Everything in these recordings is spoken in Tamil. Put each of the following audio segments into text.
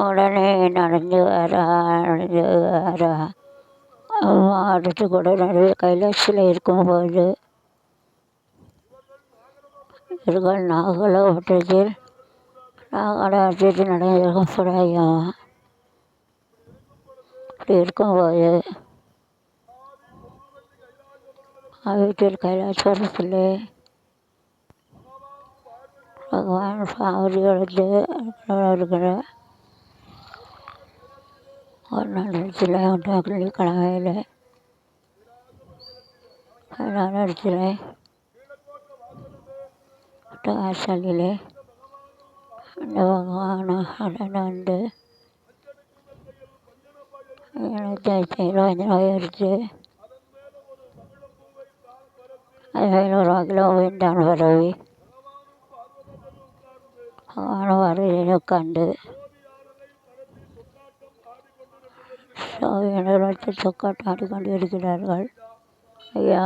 உடனே நடந்து வரா அடுத்து கூட நிறைய கைலாசில் இருக்கும்போது இவர்கள் நாகலோகத்தில் நாகலாட்சியத்தில் நடந்திருக்கப்படையும் இப்படி இருக்கும்போது வீட்டில் கைலாசத்திலே பகவான் பார்வதி எடுத்து இருக்கிற ஒரு நேரத்தில் வெள்ளிக்கிழமையில் நேரத்தில் வாசலிலே அந்த பகவான் உடனே வந்து எனக்கு 25 ரூபாய் எடுத்து அது 500 கிலோ வேண்டாம் பரவி பகவான் வருகையை கண்டு சுவாமியினருக்கு சொக்காட்டம் ஆடிக்கொண்டு இருக்கிறார்கள். ஐயா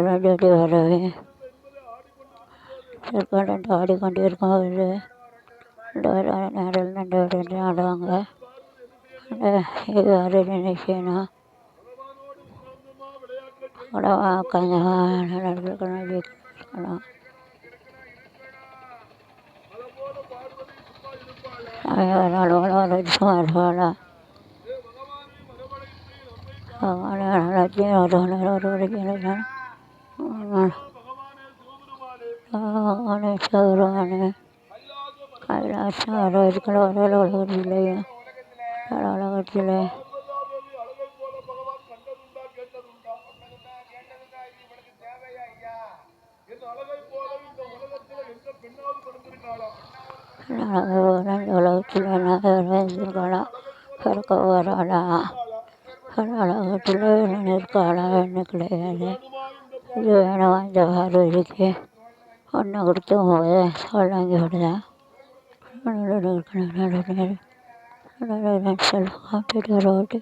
ரெண்டு வரவே சொக்காட்டம் ஆடிக்கொண்டு இருக்கும்போது நேரில் நண்டு ஆடுவாங்க. யாரு நினைச்சேன்னா இருக்கணும். வருவாளா சௌரவானு கைலாசம் இருக்கிற உலகத்திலேயே உலகத்தில் உலகத்தில் இருக்கலாம் பிறக்க வராளா உலகத்தில் இருக்காளா என்ன கிடையாது. இது வேணும் இந்த பார்வதிக்கு ஒன்று கொடுத்தும் போது சொல்லாங்கி விடுதா காப்பிட்டு ரோட்டு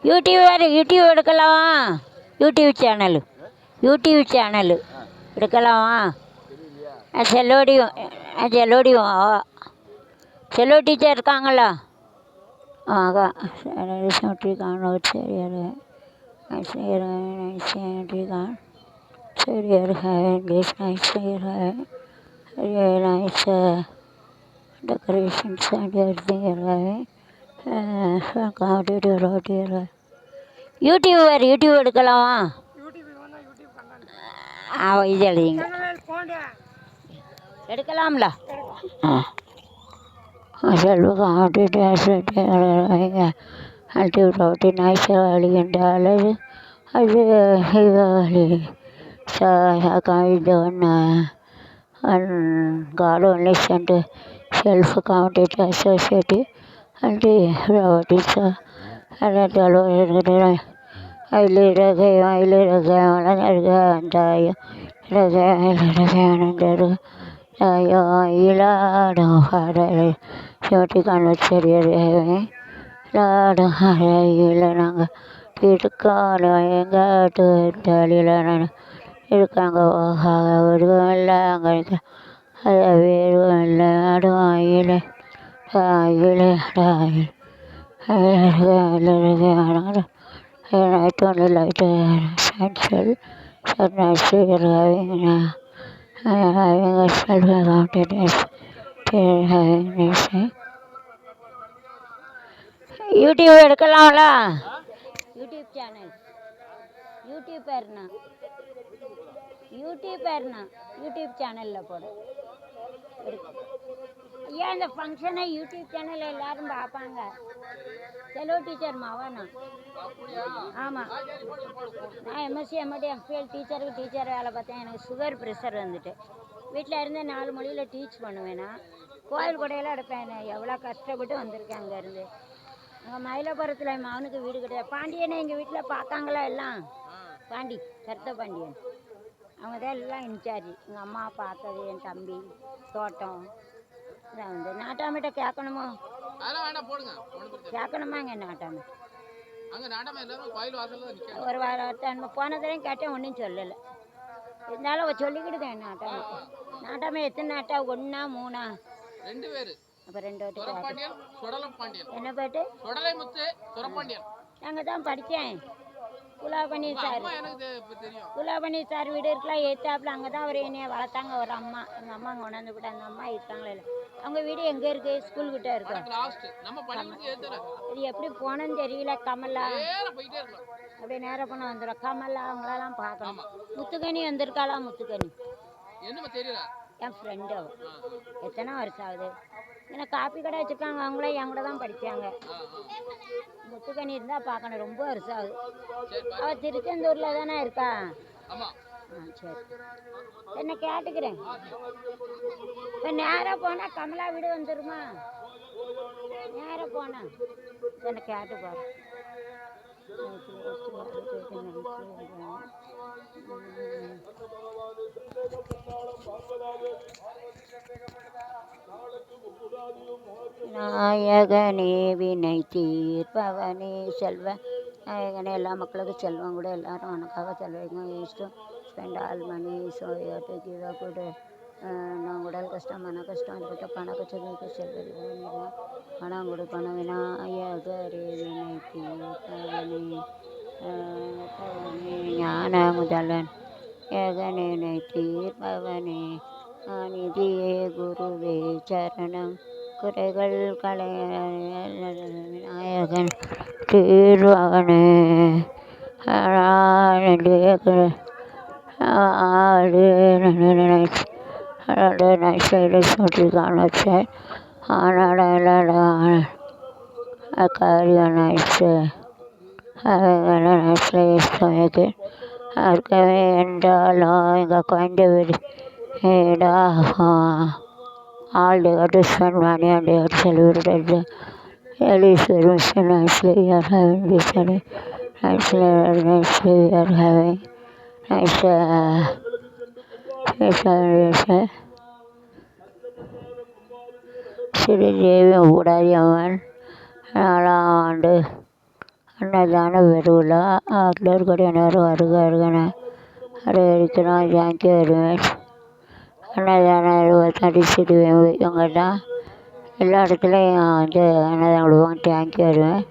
யூடியூப் எடுக்கலாமா? யூடியூப் சேனலு எடுக்கலாமா? செல்லோ டீச்சர் இருக்காங்களா? डेकोरेशंस and everything யூடியூப் எடுக்கலாமா? இது எழுதிங்க எடுக்கலாம்ல. செல்வ காமெடி நாய்ச்சாளி என்றால் God only sent self-accountable associative and robotics இருக்காங்க. உருவம் I only like the essential having a self-confidence YouTube எடுக்கலாம்ல. யூடியூப் சேனல் யூடியூப் சேனலில் போடு. ஐயா அதான் இந்த ஃபங்க்ஷனை யூடியூப் சேனலில் எல்லாரும் பார்ப்பாங்க. செலோ டீச்சர் மாவானா? ஆமாம், நான் எம்எஸ்சி எம்எடி எம்ஃபிஎல் டீச்சர் வேலை பார்த்தேன். எனக்கு சுகர் ப்ரெஷர் வந்துட்டு வீட்டில் இருந்து 4 மொழியில் டீச் பண்ணுவேன்னா கோயில் கொடையெல்லாம் எடுப்பேன். எவ்வளோ கஷ்டப்பட்டு வந்திருக்கேன் அங்கேருந்து. அங்கே மயிலாப்புரத்தில் என் மகனுக்கு வீடு கிடையாது. பாண்டியனை எங்கள் வீட்டில் பார்த்தாங்களா எல்லாம்? பாண்டி கருத்த பாண்டியன் அவங்க தான் எல்லாம் இன்சார்ஜ். எங்கள் அம்மா பார்த்தது, என் தம்பி தோட்டம் இதான் வந்து. நாட்டாமிட்ட கேட்கணுமோ? கேட்கணுமாங்க நாட்டாமை? ஒரு வாரம் போனதையும் கேட்டேன், ஒன்றும் சொல்லலை. இருந்தாலும் சொல்லிக்கிட்டு தான் நாட்டாமை. நாட்டாமை எத்தனை நாட்டா? 1 3? 2 பேர். அப்போ 2 வாட்டி. என்ன பேட்டு? நாங்கள் தான் படித்தேன். குலாபணி சார் வீடு இருக்கலாம் ஏற்றாப்புல. அங்கே தான் அவர் என்னைய வளர்த்தாங்க. ஒரு அம்மா, எங்கள் அம்மா அங்கே கொண்டாந்து விட்டு அந்த அம்மா இருக்காங்களே இல்லை. அவங்க வீடு எங்கே இருக்குது? ஸ்கூல்கிட்ட இருக்கு. இது எப்படி போனோன்னு தெரியல. கமலா அப்படியே நேரம் போனால் வந்துடும். கமலா அவங்களெல்லாம் பார்க்கணும். முத்துக்கனி வந்திருக்காளா? முத்துக்கனி என் ஃப்ரெண்டு. அவள் எத்தனை வருஷம் ஆகுது. ஏன்னா காப்பி கடை வச்சுருக்காங்க. அவங்களே என் கூட தான் படித்தாங்க. முத்துக்கனி இருந்தால் பார்க்கணும். ரொம்ப வருஷம் ஆகுது. அவள் திருச்செந்தூரில் தானே இருக்கா? சரி, என்ன கேட்டுக்கிறேன். இப்போ நேராக போனால் கமலா வீடு வந்துடுமா? நேராக போனால் என்ன கேட்டுப்பாரு. நாயகனே வினை தீர்ப்பவனே செல்வ நாயகனே எல்லா மக்களுக்கும் செல்வம் கூட எல்லாரும் உனக்காக செல்வங்க. East spend all money so to give a good. நான் உடல் கஷ்டம் மன கஷ்டம் அதுக்கிட்ட பண கஷ்டத்துக்கு செல்வம் பணம் கொடுக்கணும். விநாயகரே வினை தீர்ப்பவனே ஞான முதலன் ஏகனே தீர்ப்பவனே நிதியே குருவே சரணம் குறைகள் களைய விநாயகன் தீர்ப்பவனே இருக்கவே என்றாலும் எங்கள் குழந்தை வீடு all they got to spend money and they got to celebrate the early service. Nicely we are having this nicely we are having nice Sridevi ஊடாரி அம்மன் 4ஆம் ஆண்டு அன்னதான பெருவிழா. எல்லோருக்கூட நேரம் வருகன வரவேற்கிறோம். Thank you very much. அன்னதானம் 23 சிறுவேன் இவங்க தான் எல்லா இடத்துலையும் வந்து அன்னதானம் கொடுப்பாங்க. Thank you very much.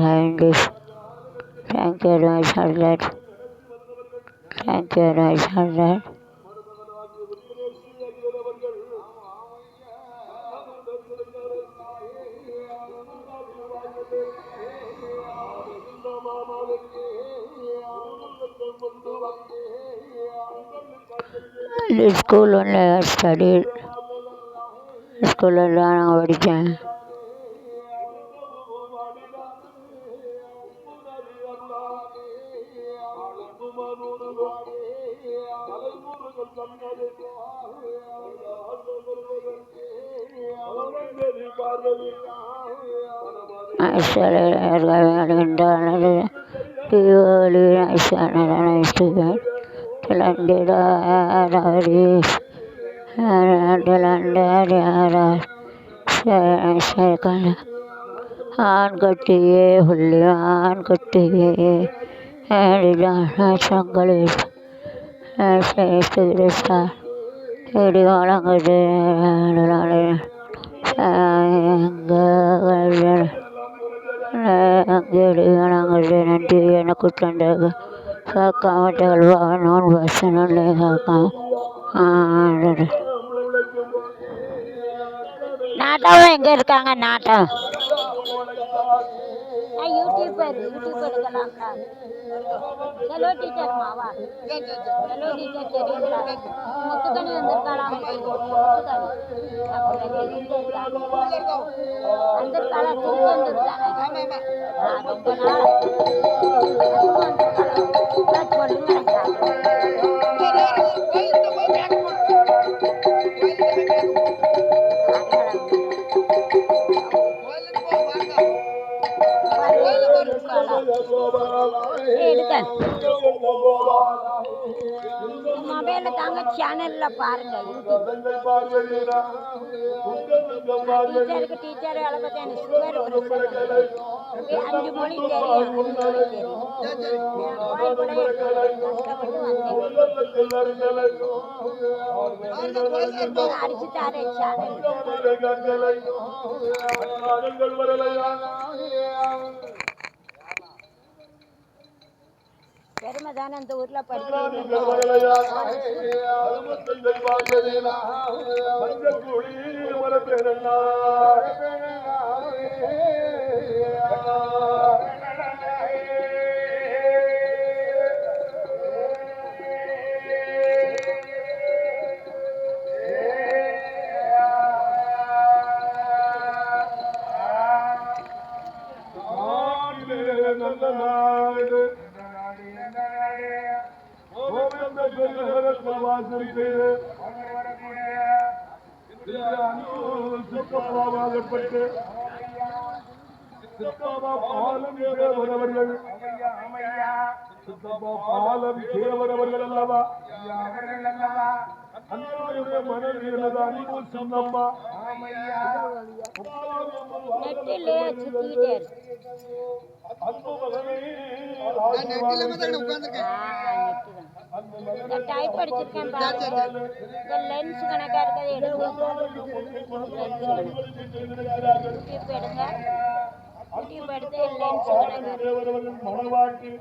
Having this. Thank you very much for that. Thank you very much for that. School ஒன்று ஸ்டடி ஸ்கூலில் தான் நான் படித்தேன். ஆண்கட்டியே புள்ளி ஆண்கட்டியே சங்கலில் இடி வழங்குது வழங்குது. நன்றி எனக்கு தந்தது காக்காமட்டல் நான் வசனே காக்காம நாட்டாவும் எங்கே இருக்காங்க? நாட்டம் யூடியூப் எடுக்கலாம்க்கா. செலோ டீச்சர் மாவா செலோ டீச்சர் தெரியுங்களா முத்துக்கணி வந்திருக்காளாம் முத்துக்கணி வந்திருக்காளா திருச்செந்தூர் தானே ரொம்ப நாள் எடுத்தேன் மொபைல தாங்க சேனல்ல பாருங்க டீச்சருக்கு டீச்சர் வேலை பார்த்தா எனக்கு சுகர் பிரஷர் 5 மொழி தெரியும் போய் கூட கஷ்டப்பட்டு வந்தேன் அடிச்சு தாரே சேனல் பெருமை தானே அந்த ஊர்ல படிக்கிறேன் பாலம் அல்லவா சொன்னம்மா நெட்டிலே சுத்திட்டே டைப் படிச்சிருக்கேன் பாருங்க இந்த லென்ஸ் கணக்கா இருக்கிறது எடுங்க யூடியூப் எடுங்க யூடியூப் எடுத்து லென்ஸ் கணக்கா அவர்களுக்கு அனுமதி